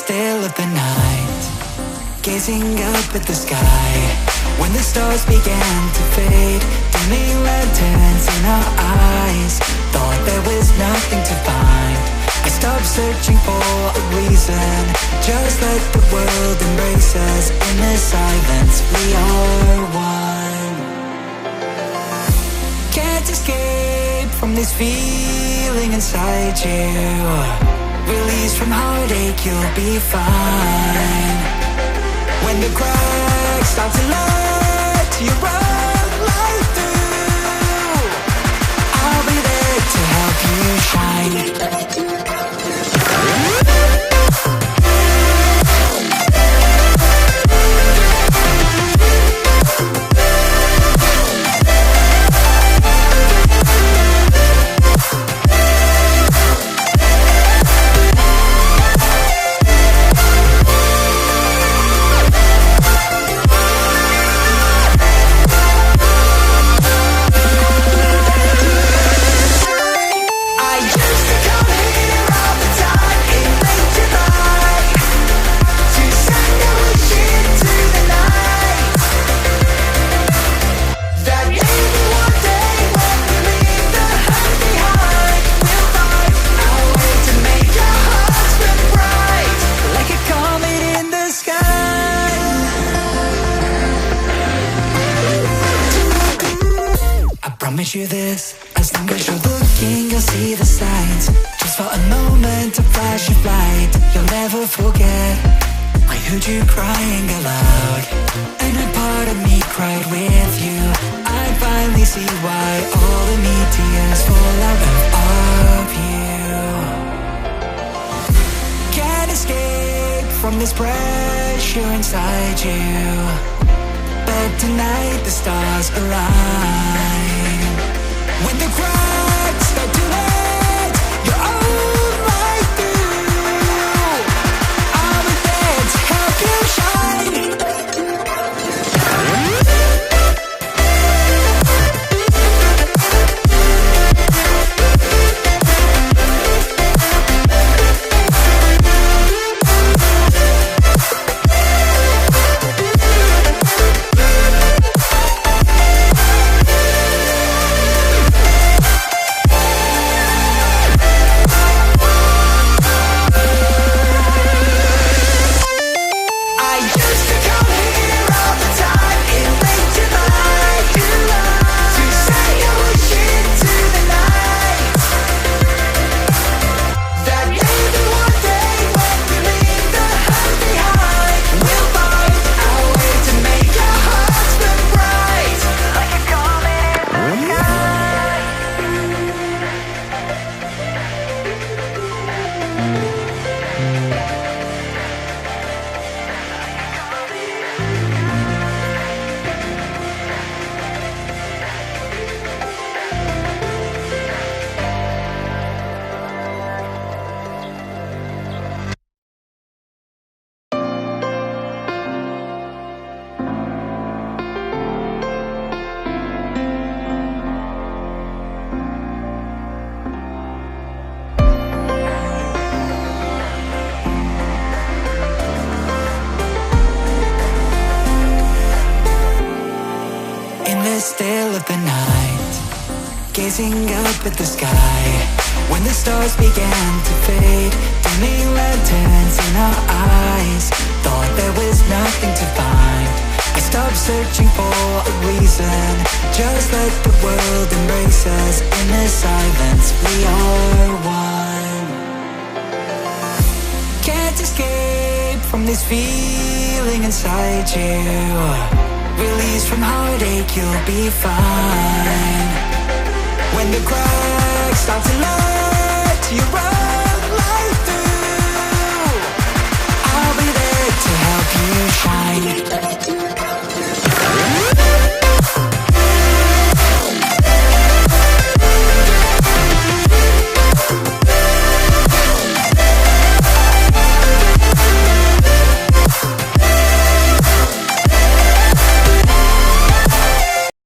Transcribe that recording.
still of the night, gazing up at the sky, when the stars began to fade, dimming lanterns in our eyes, thought there was nothing to find. I stopped searching for a reason, just let the world embrace us. In the silence, we are one. Can't escape from this feeling inside you. Release from heartache, you'll be fine. When the cracks start to let you run right through, I'll be there to help you shine. Promise you this, as long as you're looking, you'll see the signs. Just for a moment, a flash of light, you'll never forget. I heard you crying aloud, and a part of me cried with you. I finally see why all the meteors fall out of you. Can't escape from this pressure inside you, but tonight the stars align. When the cracks start to let your own light through, I'll be there to help you shine. Still of the night, gazing up at the sky, when the stars began to fade, dimming lanterns in our eyes, thought there was nothing to find. I stopped searching for a reason, just let the world embrace us. In the silence, we are one. Can't escape from this feeling inside you. Release from heartache, you'll be fine. When the cracks start to let you run right through, I'll be there to help you shine.